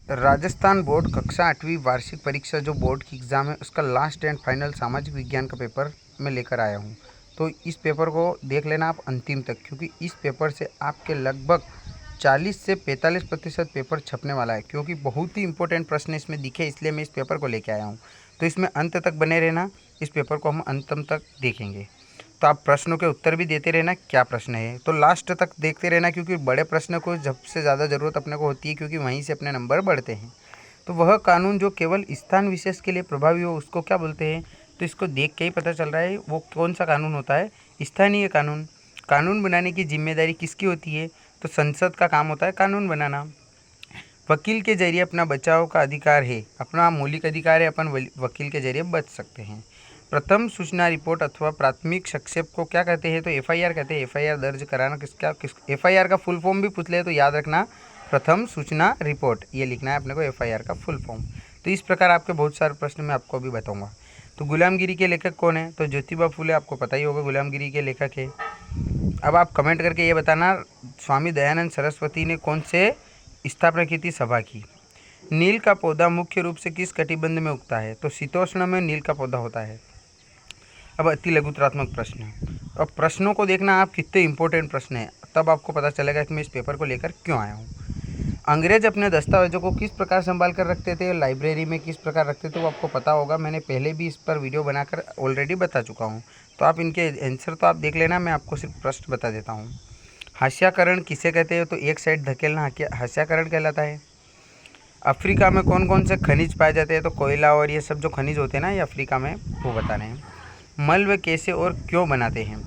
Rajasthan board कक्षा 8वीं वार्षिक परीक्षा जो बोर्ड की एग्ज़ाम है उसका लास्ट एंड फाइनल सामाजिक विज्ञान का पेपर मैं लेकर आया हूँ। तो इस पेपर को देख लेना आप अंतिम तक, क्योंकि इस पेपर से आपके लगभग 40 से 45% पेपर छपने वाला है, क्योंकि बहुत ही इंपॉर्टेंट प्रश्न इसमें दिखे, इसलिए मैं इस पेपर को लेके आया हूँ। तो इसमें अंत तक बने रहना, इस पेपर को हम अंतम तक देखेंगे। तो आप प्रश्नों के उत्तर भी देते रहना, क्या प्रश्न है तो लास्ट तक देखते रहना, क्योंकि बड़े प्रश्न को सबसे ज़्यादा ज़रूरत अपने को होती है, क्योंकि वहीं से अपने नंबर बढ़ते हैं। तो वह कानून जो केवल स्थान विशेष के लिए प्रभावी हो उसको क्या बोलते हैं? तो इसको देख के ही पता चल रहा है वो कौन सा कानून होता है, स्थानीय कानून। कानून बनाने की जिम्मेदारी किसकी होती है? तो संसद का काम होता है कानून बनाना। वकील के जरिए अपना बचाव का अधिकार है, अपना मौलिक अधिकार है, अपन वकील के जरिए बच सकते हैं। प्रथम सूचना रिपोर्ट अथवा प्राथमिक संक्षेप को क्या कहते हैं? तो एफआईआर कहते हैं। एफआईआर दर्ज कराना एफआईआर का फुल फॉर्म भी पूछ ले तो याद रखना, प्रथम सूचना रिपोर्ट, ये लिखना है अपने को, एफआईआर का फुल फॉर्म। तो इस प्रकार आपके बहुत सारे प्रश्न मैं आपको अभी बताऊंगा। तो गुलामगिरी के लेखक कौन है? तो ज्योतिबा फुले, आपको पता ही होगा गुलामगिरी के लेखक है। अब आप कमेंट करके ये बताना, स्वामी दयानंद सरस्वती ने कौन से स्थापना की थी सभा की? नील का पौधा मुख्य रूप से किस कटिबंध में उगता है? तो शीतोष्ण में नील का पौधा होता है। अब अति लघुत्रात्मक प्रश्न। अब प्रश्नों को देखना आप, कितने इंपॉर्टेंट प्रश्न है, तब आपको पता चलेगा कि मैं इस पेपर को लेकर क्यों आया हूँ। अंग्रेज अपने दस्तावेजों को किस प्रकार संभाल कर रखते थे, लाइब्रेरी में किस प्रकार रखते थे, वो आपको पता होगा। मैंने पहले भी इस पर वीडियो बनाकर ऑलरेडी बता चुका हूँ। तो आप इनके आंसर तो आप देख लेना, मैं आपको सिर्फ प्रश्न बता देता हूँ। हास्याकरण किसे कहते हैं? तो एक साइड धकेलना हास्याकरण कहलाता है। अफ्रीका में कौन कौन से खनिज पाए जाते हैं? तो कोयला और ये सब जो खनिज होते हैं ना, ये अफ्रीका में, वो बता रहे हैं। मल्च कैसे और क्यों बनाते हैं?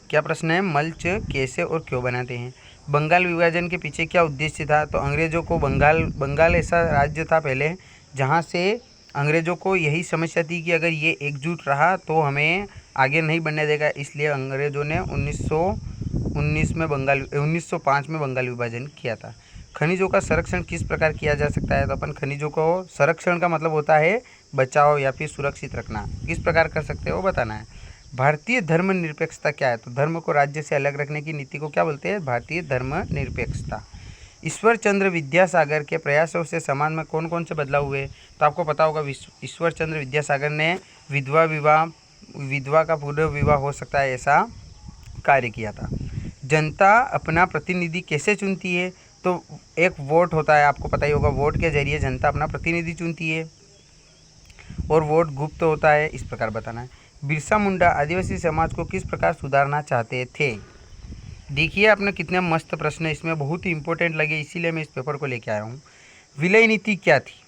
क्या प्रश्न है? मल्च कैसे और क्यों बनाते हैं? बंगाल विभाजन के पीछे क्या उद्देश्य था? तो अंग्रेज़ों को बंगाल ऐसा राज्य था पहले जहाँ से अंग्रेज़ों को यही समस्या थी कि अगर ये एकजुट रहा तो हमें आगे नहीं बढ़ने देगा, इसलिए अंग्रेज़ों ने 1905 में बंगाल विभाजन किया था। खनिजों का संरक्षण किस प्रकार किया जा सकता है? तो अपन खनिजों को, संरक्षण का मतलब होता है बचाव या फिर सुरक्षित रखना, किस प्रकार कर सकते हैं वो बताना है। भारतीय धर्मनिरपेक्षता क्या है? तो धर्म को राज्य से अलग रखने की नीति को क्या बोलते हैं? भारतीय धर्मनिरपेक्षता। ईश्वर चंद्र विद्यासागर के प्रयासों से समाज में कौन कौन से बदलाव हुए? तो आपको पता होगा ईश्वर चंद्र विद्यासागर ने विधवा का पुनर्विवाह हो सकता है ऐसा कार्य किया था। जनता अपना प्रतिनिधि कैसे चुनती है? तो एक वोट होता है, आपको पता ही होगा, वोट के जरिए जनता अपना प्रतिनिधि चुनती है और वोट गुप्त होता है, इस प्रकार बताना है। बिरसा मुंडा आदिवासी समाज को किस प्रकार सुधारना चाहते थे? देखिए आपने कितने मस्त प्रश्न है, इसमें बहुत ही इंपॉर्टेंट लगे, इसीलिए मैं इस पेपर को लेके आया हूँ। विलय नीति क्या थी?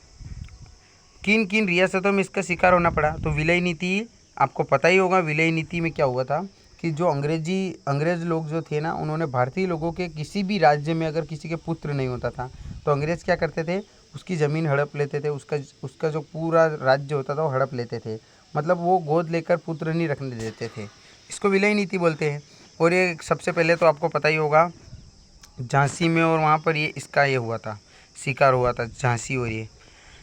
किन किन रियासतों में इसका शिकार होना पड़ा? तो विलय नीति आपको पता ही होगा। विलय नीति में क्या हुआ था कि जो अंग्रेज लोग जो थे ना, उन्होंने भारतीय लोगों के किसी भी राज्य में अगर किसी के पुत्र नहीं होता था तो अंग्रेज़ क्या करते थे, उसकी ज़मीन हड़प लेते थे, उसका जो पूरा राज्य होता था वो हड़प लेते थे। मतलब वो गोद लेकर पुत्र नहीं रखने देते थे, इसको विलय नीति बोलते हैं। और ये सबसे पहले तो आपको पता ही होगा झांसी में, और वहाँ पर ये इसका ये हुआ था, शिकार हुआ था झांसी। और ये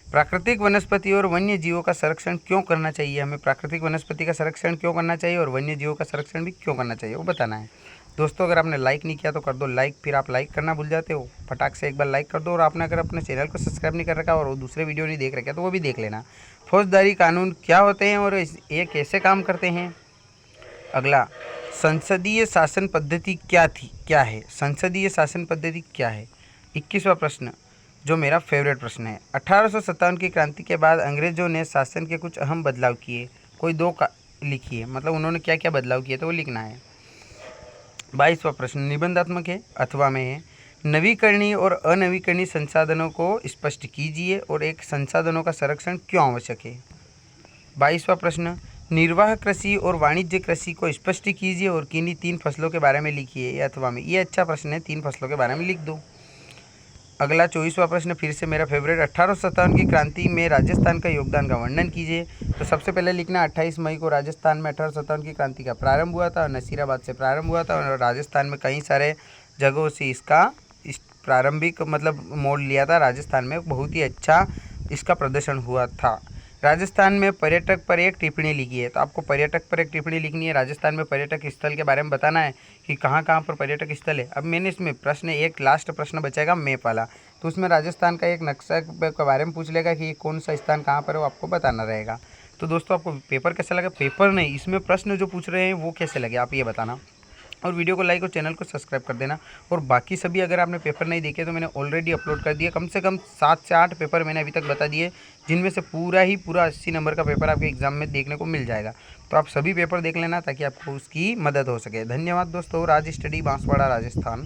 प्राकृतिक वनस्पति और वन्य जीवों का संरक्षण क्यों करना चाहिए? हमें प्राकृतिक वनस्पति का संरक्षण क्यों करना चाहिए और वन्य जीवों का संरक्षण भी क्यों करना चाहिए वो बताना है। दोस्तों अगर आपने लाइक नहीं किया तो कर दो लाइक, फिर आप लाइक करना भूल जाते हो, फटाक से एक बार लाइक कर दो। और आपने अगर अपने चैनल को सब्सक्राइब नहीं कर रखा और दूसरे वीडियो नहीं देख रखे तो वो भी देख लेना। फौजदारी कानून क्या होते हैं और ये कैसे काम करते हैं? अगला, संसदीय शासन पद्धति क्या है? संसदीय शासन पद्धति क्या है? 21वां प्रश्न जो मेरा फेवरेट प्रश्न है। 1857 की क्रांति के बाद अंग्रेजों ने शासन के कुछ अहम बदलाव किए, कोई दो का लिखिए, मतलब उन्होंने क्या क्या बदलाव किए तो वो लिखना है। 22वां प्रश्न निबंधात्मक है अथवा में है। नवीकरणीय और अनवीकरणीय संसाधनों को स्पष्ट कीजिए और एक संसाधनों का संरक्षण क्यों आवश्यक है। 22वां प्रश्न निर्वाह कृषि और वाणिज्य कृषि को स्पष्ट कीजिए और किन्हीं 3 फसलों के बारे में लिखिए। ये अथवा में, ये अच्छा प्रश्न है, 3 फसलों के बारे में लिख दो। अगला 24वां प्रश्न फिर से मेरा फेवरेट, 1857 की क्रांति में राजस्थान का योगदान का वर्णन कीजिए। तो सबसे पहले लिखना 28 मई को राजस्थान में 1857 की क्रांति का प्रारंभ हुआ था, नसीराबाद से प्रारंभ हुआ था और राजस्थान में कई सारे जगहों से इसका प्रारंभिक मतलब मोड़ लिया था। राजस्थान में बहुत ही अच्छा इसका प्रदर्शन हुआ था। राजस्थान में पर्यटक पर एक टिप्पणी लिखी है। तो आपको पर्यटक पर एक टिप्पणी लिखनी है। राजस्थान में पर्यटक स्थल के बारे में बताना है कि कहाँ कहाँ पर पर्यटक स्थल है। अब मैंने इसमें प्रश्न एक लास्ट प्रश्न बचेगा मैप वाला, तो उसमें राजस्थान का एक नक्शा के बारे में पूछ लेगा कि ये कौन सा स्थान कहाँ पर है, वो आपको बताना रहेगा। तो दोस्तों आपको पेपर कैसा लगा, पेपर नहीं इसमें प्रश्न जो पूछ रहे हैं वो कैसे लगे आप ये बताना, और वीडियो को लाइक और चैनल को सब्सक्राइब कर देना। और बाकी सभी अगर आपने पेपर नहीं देखे तो मैंने ऑलरेडी अपलोड कर दिया, कम से कम 7 से 8 पेपर मैंने अभी तक बता दिए, जिनमें से पूरा 80 नंबर का पेपर आपके एग्ज़ाम में देखने को मिल जाएगा। तो आप सभी पेपर देख लेना ताकि आपको उसकी मदद हो सके। धन्यवाद दोस्तों। राज स्टडी बांसवाड़ा राजस्थान।